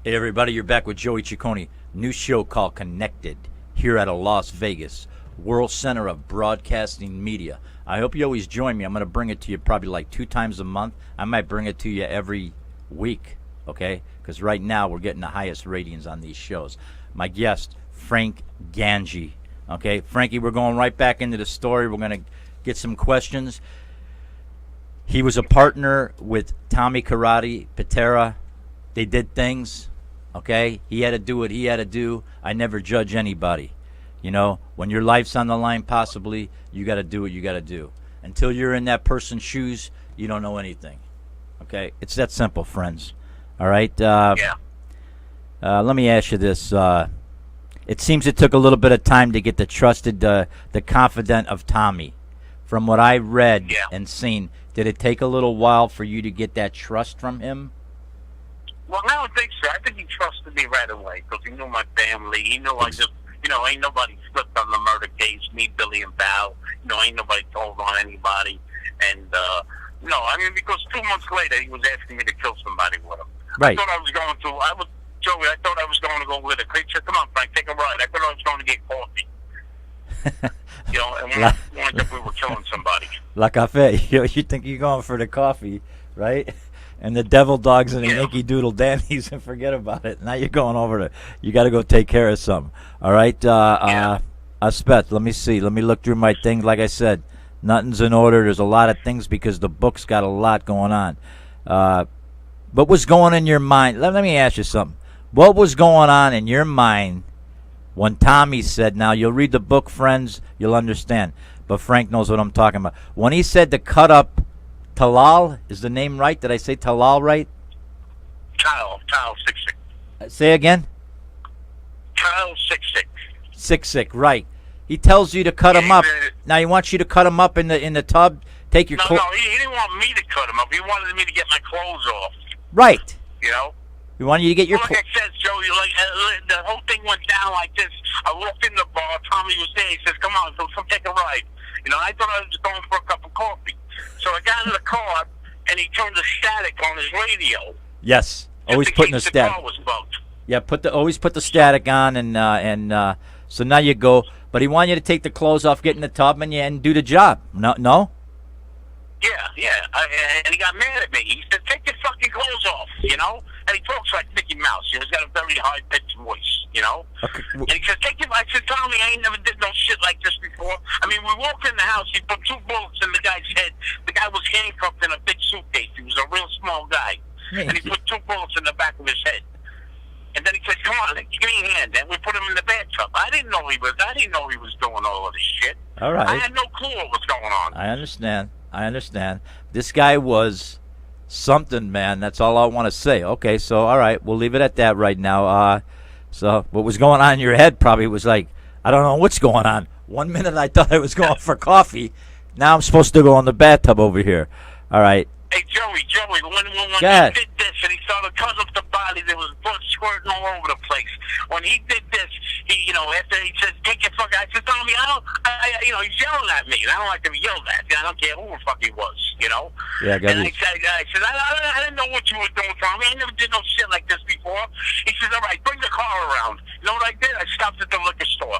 Hey everybody, you're back with Joey Ciccone. New show called Connected here out of Las Vegas, World Center of Broadcasting Media. I hope you always join me. I'm going to bring it to you probably like 2 times a month. I might bring it to you every week, okay? Because right now we're getting the highest ratings on these shows. My guest, Frank Ganji. Okay, Frankie, we're going right back into the story. We're going to get some questions. He was a partner with Tommy Karate, Patera. They did things. Okay, he had to do what he had to do. I never judge anybody. You know, when your life's on the line, possibly, you got to do what you got to do. Until you're in that person's shoes, you don't know anything. Okay, it's that simple, friends. All right. Yeah. Let me ask you this. It seems it took a little bit of time to get the trusted, the confidant of Tommy. From what I read and seen, did it take a little while for you to get that trust from him? Well, I don't think so. I think he trusted me right away because he knew my family. He knew I just, ain't nobody slipped on the murder case. Me, Billy, and Val. Ain't nobody told on anybody. And, because 2 months later, he was asking me to kill somebody with him. Right. I thought I was going to, Joey, I thought I was going to go with a He said, come on, Frank, take a ride. I thought I was going to get coffee. And we wanted if we were killing somebody. La Cafe. You think you're going for the coffee, right? And the devil dogs and the Yankee Doodle Dandies, and forget about it. Now you're going over to, you got to go take care of something. All right? Aspet, let me see. Let me look through my things. Like I said, nothing's in order. There's a lot of things because the book's got a lot going on. What was going on in your mind? Let me ask you something. What was going on in your mind when Tommy said, now you'll read the book, friends, you'll understand. But Frank knows what I'm talking about. When he said to cut up Talal, is the name right? Did I say Talal right? Tile 6'6". Say again? Tile 6'6". 6'6", right. He tells you to cut him up. Now he wants you to cut him up in the tub. Take your No, he didn't want me to cut him up. He wanted me to get my clothes off. Right. He wanted you to get your like I said, Joey, the whole thing went down like this. I walked in the bar. Tommy was there. He says, come on, come take a ride. I thought I was going for a cup of coffee. So I got in the car, and he turned the static on his radio. Yes, always putting the static. The car was bugged. Yeah, always put the static on, and so now you go. But he wanted you to take the clothes off, get in the tub, and do the job. No. Yeah. And he got mad at me. He said, take your fucking clothes off, And he talks like Mickey Mouse. He's got a very high-pitched voice, Okay. And he said, I said, Tommy, I ain't never did no shit like this before. I mean, we walked in the house. He put 2 bullets in the guy's head. The guy was handcuffed in a big suitcase. He was a real small guy. And he put 2 bullets in the back of his head. And then he said, come on, give me a hand. And we put him in the bathtub. I didn't know he was doing all of this shit. All right. I had no clue what was going on. I understand. This guy was something, man. That's all I want to say. Okay, so all right, we'll leave it at that right now. So what was going on in your head probably was like, I don't know what's going on. 1 minute I thought I was going for coffee. Now I'm supposed to go in the bathtub over here. All right. Hey, Joey, when he did this and he started cutting up the body, there was blood squirting all over the place. When he did this, after he said, take your fucking, I said, Tommy, he's yelling at me, and I don't like to be yelled at. I don't care who the fuck he was, Yeah, and I said, I didn't know what you were doing, Tommy. I never did no shit like this before. He says, all right, bring the car around. You know what I did? I stopped at the liquor store.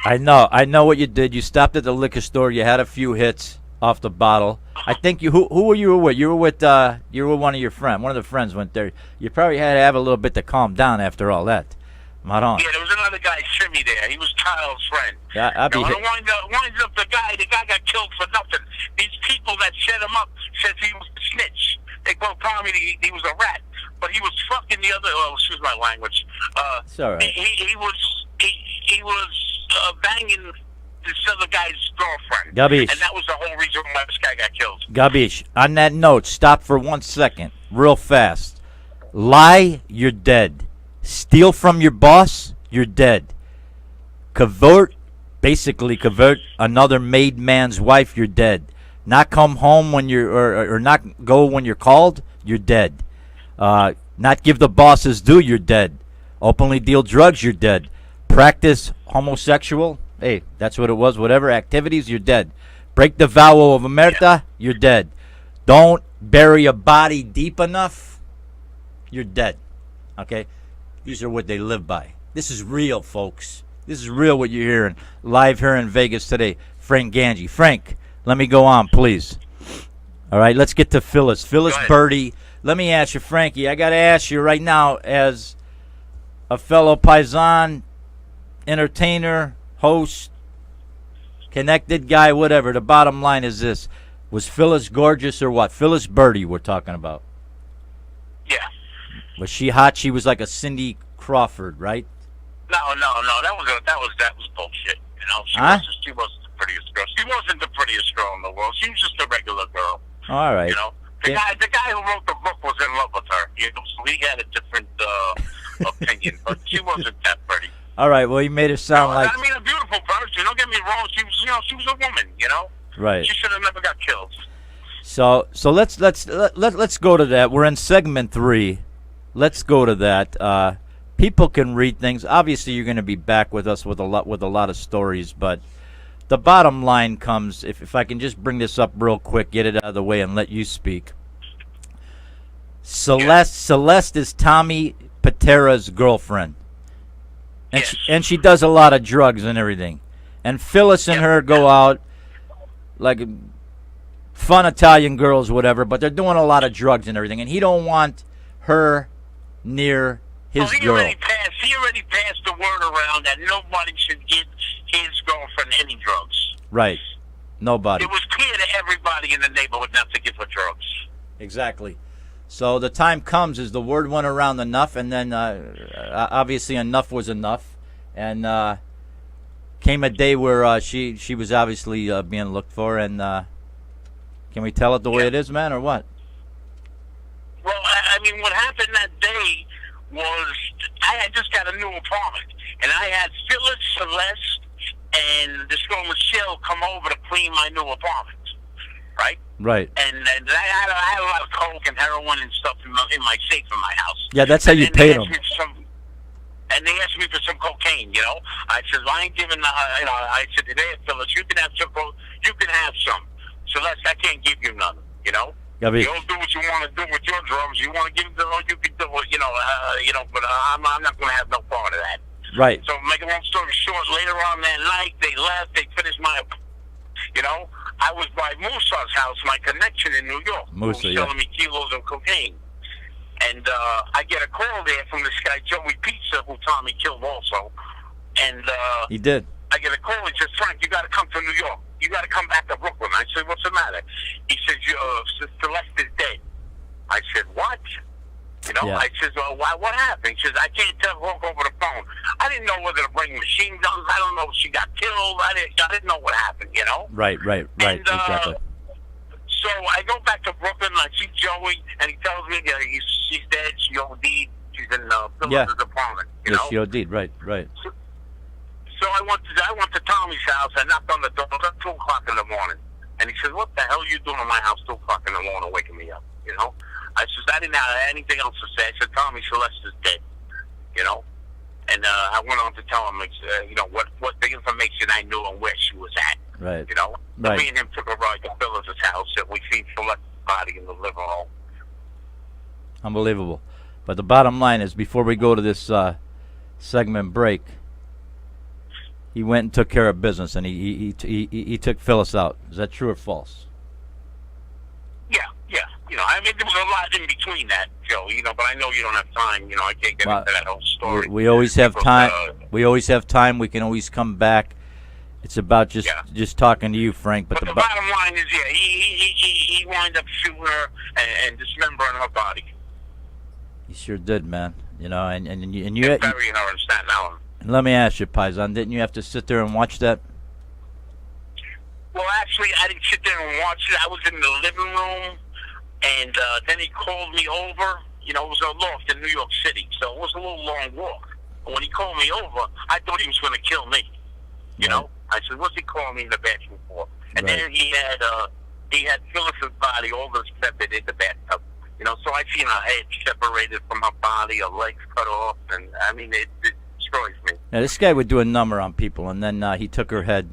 I know what you did. You stopped at the liquor store. You had a few hits off the bottle. I think who were you with? You were with one of your friends. One of the friends went there. You probably had to have a little bit to calm down after all that. Maron. Yeah, there was another guy, Shimmy, there. He was Kyle's friend. Yeah, I'd be. Winds up, the guy got killed for nothing. These people that set him up says he was a snitch. They told Tommy he was a rat, but he was fucking the other. Oh, excuse my language. It's all right. He was banging this other guy's girlfriend. Gabish. And that was the whole reason why this guy got killed. Gabish, on that note, stop for 1 second, real fast. Lie, you're dead. Steal from your boss, you're dead. Basically convert another made man's wife, you're dead. Not come home when you're, or not go when you're called, you're dead. Not give the boss his due, you're dead. Openly deal drugs, you're dead. Practice homosexual, hey, that's what it was. Whatever activities, you're dead. Break the vow of omerta, you're dead. Don't bury a body deep enough, you're dead. Okay? These are what they live by. This is real, folks. This is real what you're hearing live here in Vegas today. Frank Ganji. Frank, let me go on, please. All right, let's get to Phyllis. Phyllis Birdie. Let me ask you, Frankie, I got to ask you right now as a fellow Paisan, entertainer, host, connected guy, whatever. The bottom line is this. Was Phyllis gorgeous or what? Phyllis Birdie we're talking about. Yeah. Was she hot? She was like a Cindy Crawford, right? No. That was bullshit. You know, she wasn't the prettiest girl. She wasn't the prettiest girl in the world. She was just a regular girl. All right. You know, the guy who wrote the book was in love with her. You know, so he had a different opinion, but she wasn't that pretty. All right. Well, you made it sound like. I mean, a beautiful person. Don't get me wrong. She was a woman. You know. Right. She should have never got killed. So let's go to that. We're in segment 3. Let's go to that. People can read things. Obviously, you're going to be back with us with a lot of stories, but the bottom line comes, if I can just bring this up real quick, get it out of the way and let you speak. Celeste is Tommy Patera's girlfriend. And she does a lot of drugs and everything. And Phyllis and her go out like fun Italian girls, whatever, but they're doing a lot of drugs and everything. And he don't want her near his girl. He already passed the word around that nobody should give his girlfriend any drugs. Right. Nobody. It was clear to everybody in the neighborhood not to give her drugs. Exactly. So the time comes as the word went around enough, and then obviously enough was enough, and came a day where she was obviously being looked for, and can we tell it the way it is, man, or what? Well, I mean, what happened that day was I had just got a new apartment, and I had Phyllis, Celeste, and this girl Michelle come over to clean my new apartment, right? Right. And I had a lot of coke and heroin and stuff in my safe in my house. Yeah, that's how you paid them. And they asked me for some cocaine, you know. I said, well, I ain't giving, I said, today, Phyllis, you can have some, you can have some. Celeste, I can't give you none, you know. You don't do what you want to do with your drugs. You want to give them, you can do it, but I'm not going to have no part of that. Right. So, make a long story short, later on that night, they left, they finished I was by Musa's house, my connection in New York. Musa, who was selling me kilos of cocaine. And I get a call there from this guy, Joey Pizza, who Tommy killed also. And he did. I get a call. He says, Frank, you got to come to New York. You got to come back to Brooklyn. I said, what's the matter? He says, Celeste is dead. I said, what? You know, I said, well, what happened? He says, I can't walk over the phone. I didn't know whether to bring machine guns. I don't know if she got killed. I didn't know what happened, you know? Right, exactly. So I go back to Brooklyn, I see Joey, and he tells me she's dead, she OD'd, she's in Phyllis' apartment, you know? She OD'd, right. So I went to Tommy's house, I knocked on the door at 2 o'clock in the morning. And he said, what the hell are you doing in my house 2 o'clock in the morning waking me up, you know? I said, I didn't have anything else to say. I said, Tommy, Celeste is dead, you know? And I went on to tell him, what the information I knew and where she was at. Right. You know? Right. Me and him took a ride to Phyllis' house, and we seen Celeste's body in the living room. Unbelievable. But the bottom line is, before we go to this segment break, he went and took care of business, and he took Phyllis out. Is that true or false? Yeah. You know, I mean, there was a lot in between that, Joe. You know, but I know you don't have time. You know, I can't get into that whole story. We always have time. We always have time. We can always come back. It's about just talking to you, Frank. But the bottom line is, he wound up shooting her and dismembering her body. He sure did, man. You know, and you burying her in Staten Island. And let me ask you, Paisan, didn't you have to sit there and watch that? Well, actually, I didn't sit there and watch it. I was in the living room, and then he called me over. You know, it was a loft in New York City, so it was a little long walk. But when he called me over, I thought he was going to kill me. You know? I said, what's he calling me in the bathroom for? And then he had Phyllis's body all separate in the bathtub. You know, so I seen her head separated from her body, her legs cut off, and I mean, it destroys me. Now, this guy would do a number on people, and then he took her head.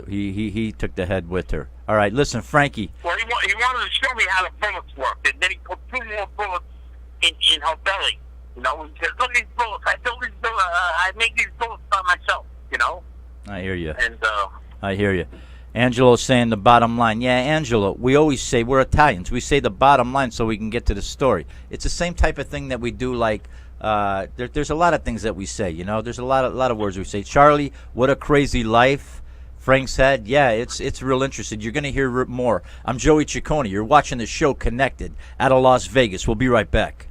He took the head with her. All right, listen, Frankie. Well, he wanted to show me how the bullets worked, and then he put 2 more bullets in her belly. You know, he says, look at these bullets. I make these bullets by myself, you know? I hear you. And, I hear you. Angelo's saying the bottom line. Yeah, Angelo, we always say, we're Italians, we say the bottom line so we can get to the story. It's the same type of thing that we do, like, there's a lot of things that we say, you know? There's a lot of words we say. Charlie, what a crazy life. Frank said, yeah, it's real interesting. You're going to hear more. I'm Joey Ciccone. You're watching the show Connected out of Las Vegas. We'll be right back.